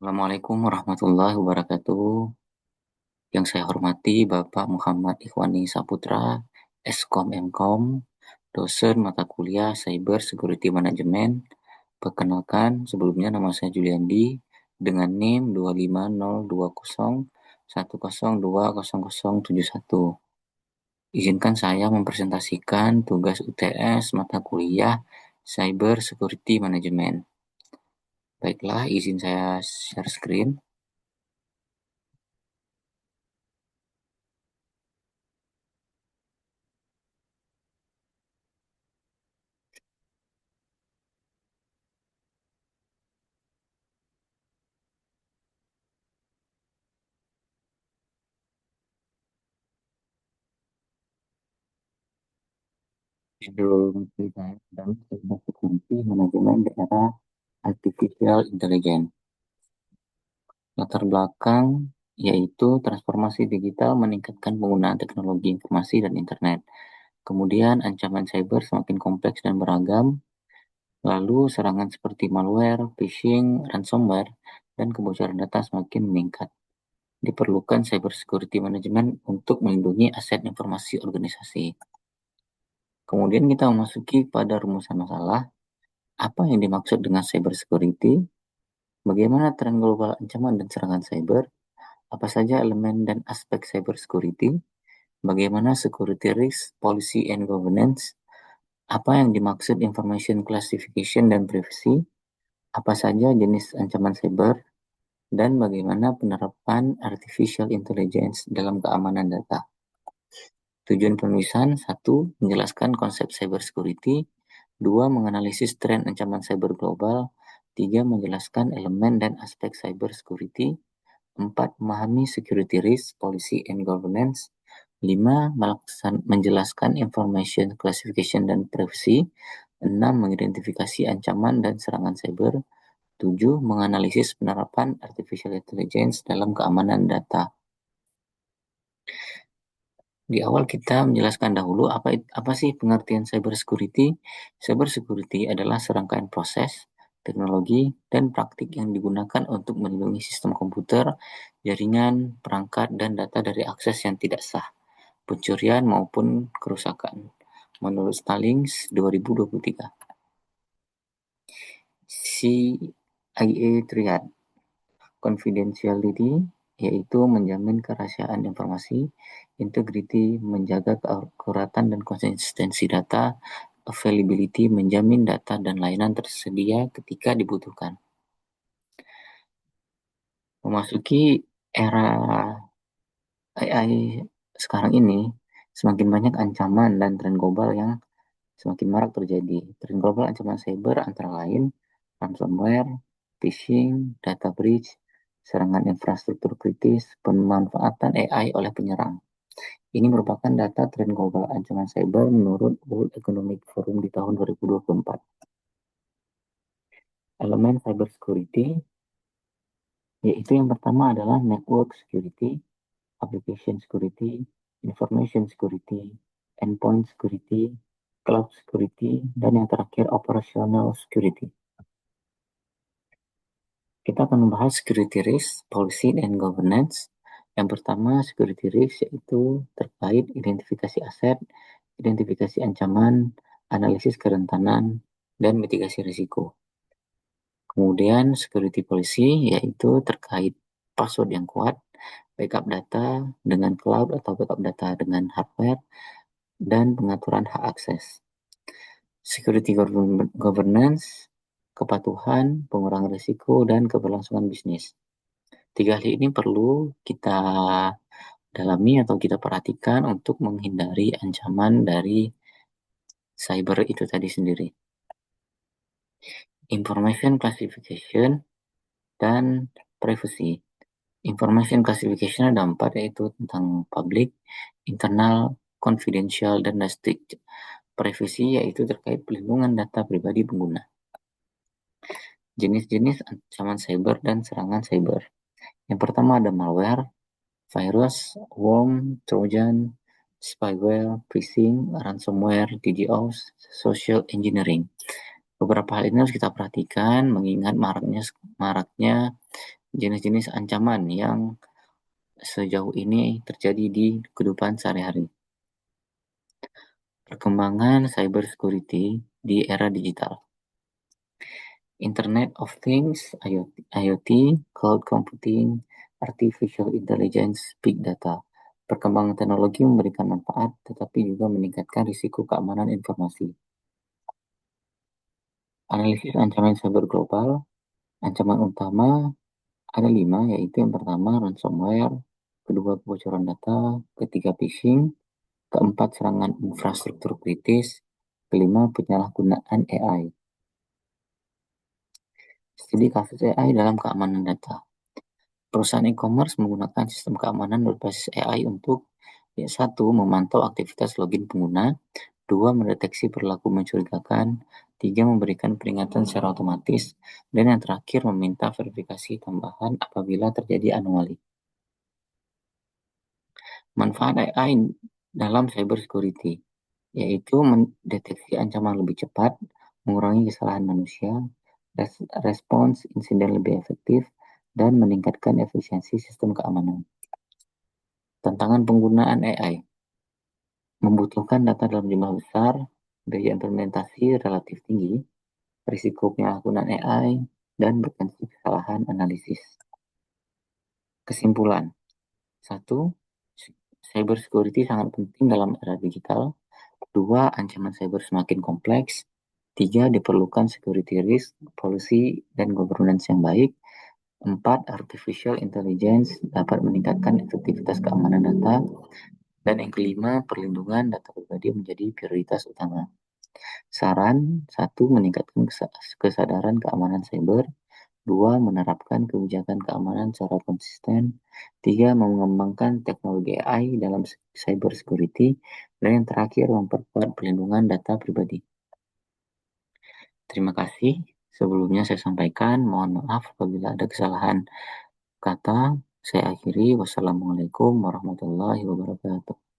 Assalamualaikum warahmatullahi wabarakatuh. Yang saya hormati Bapak Muhammad Ikhwani Saputra, Eskom Mkom, dosen mata kuliah Cyber Security Management. Perkenalkan, sebelumnya nama saya Juliandi dengan NIM 2502010102071. Izinkan saya mempresentasikan tugas UTS mata kuliah Cyber Security Management. Baiklah, izin saya share screen. Judul saya adalah Cyber Security Manajemen di Era Artificial Intelligence. Latar belakang yaitu transformasi digital meningkatkan penggunaan teknologi informasi dan internet. Kemudian ancaman cyber semakin kompleks dan beragam. Lalu serangan seperti malware, phishing, ransomware, dan kebocoran data semakin meningkat. Diperlukan cyber security management untuk melindungi aset informasi organisasi. Kemudian kita memasuki pada rumusan masalah. Apa yang dimaksud dengan cyber security? Bagaimana tren global ancaman dan serangan cyber? Apa saja elemen dan aspek cyber security? Bagaimana security risk, policy and governance? Apa yang dimaksud information classification dan privacy? Apa saja jenis ancaman cyber? Dan bagaimana penerapan artificial intelligence dalam keamanan data? Tujuan penulisan: 1. Menjelaskan konsep cyber security. 2. Menganalisis tren ancaman cyber global. 3. Menjelaskan elemen dan aspek cyber security. 4. Memahami security risk, policy, and governance. 5. Menjelaskan information classification dan privacy. 6. Mengidentifikasi ancaman dan serangan cyber. 7. Menganalisis penerapan artificial intelligence dalam keamanan data. Di awal kita menjelaskan dahulu apa sih pengertian cyber security. Cyber security adalah serangkaian proses, teknologi, dan praktik yang digunakan untuk melindungi sistem komputer, jaringan, perangkat, dan data dari akses yang tidak sah, pencurian maupun kerusakan. Menurut Stallings 2023. CIA Triad. Confidentiality yaitu menjamin kerahasiaan informasi, integrity menjaga keakuratan dan konsistensi data, availability menjamin data dan layanan tersedia ketika dibutuhkan. Memasuki era AI sekarang ini, semakin banyak ancaman dan tren global yang semakin marak terjadi. Tren global ancaman cyber antara lain ransomware, phishing, data breach, serangan infrastruktur kritis, pemanfaatan AI oleh penyerang. Ini merupakan data tren global ancaman cyber menurut World Economic Forum di tahun 2024. Elemen cyber security yaitu yang pertama adalah network security, application security, information security, endpoint security, cloud security, dan yang terakhir operational security. Kita akan membahas security risk, policy, and governance. Yang pertama, security risk yaitu terkait identifikasi aset, identifikasi ancaman, analisis kerentanan, dan mitigasi risiko. Kemudian security policy yaitu terkait password yang kuat, backup data dengan cloud atau backup data dengan hardware, dan pengaturan hak akses. Security governance, kepatuhan, pengurangan risiko, dan keberlangsungan bisnis. 3 hal ini perlu kita dalami atau kita perhatikan untuk menghindari ancaman dari cyber itu tadi sendiri. Information classification dan privacy. Information classification ada 4 yaitu tentang public, internal, confidential, dan domestic. Privacy yaitu terkait pelindungan data pribadi pengguna. Jenis-jenis ancaman cyber dan serangan cyber. Yang pertama ada malware, virus, worm, trojan, spyware, phishing, ransomware, DDoS, social engineering. Beberapa hal ini harus kita perhatikan mengingat maraknya jenis-jenis ancaman yang sejauh ini terjadi di kehidupan sehari-hari. Perkembangan cybersecurity di era digital. Internet of Things, IoT, cloud computing, artificial intelligence, big data. Perkembangan teknologi memberikan manfaat, tetapi juga meningkatkan risiko keamanan informasi. Analisis ancaman cyber global. Ancaman utama ada 5, yaitu yang pertama ransomware, kedua kebocoran data, ketiga phishing, keempat serangan infrastruktur kritis, kelima penyalahgunaan AI. Studi kasus AI dalam keamanan data. Perusahaan e-commerce menggunakan sistem keamanan berbasis AI untuk satu, memantau aktivitas login pengguna, dua, mendeteksi perilaku mencurigakan, tiga, memberikan peringatan secara otomatis, dan yang terakhir meminta verifikasi tambahan apabila terjadi anomali. Manfaat AI dalam cybersecurity yaitu mendeteksi ancaman lebih cepat, mengurangi kesalahan manusia, respons insiden lebih efektif, dan meningkatkan efisiensi sistem keamanan. Tantangan penggunaan AI membutuhkan data dalam jumlah besar, biaya implementasi relatif tinggi, risiko penyalahgunaan AI, dan potensi kesalahan analisis. Kesimpulan, 1. Cybersecurity sangat penting dalam era digital. 2. Ancaman cyber semakin kompleks. 3. Diperlukan security risk, policy, dan governance yang baik. 4. Artificial intelligence dapat meningkatkan efektivitas keamanan data. Dan yang kelima, perlindungan data pribadi menjadi prioritas utama. Saran, 1. Meningkatkan kesadaran keamanan cyber. 2. Menerapkan kebijakan keamanan secara konsisten. 3. Mengembangkan teknologi AI dalam cyber security. Dan yang terakhir, memperkuat perlindungan data pribadi. Terima kasih. Sebelumnya saya sampaikan, mohon maaf apabila ada kesalahan kata. Saya akhiri. Wassalamualaikum warahmatullahi wabarakatuh.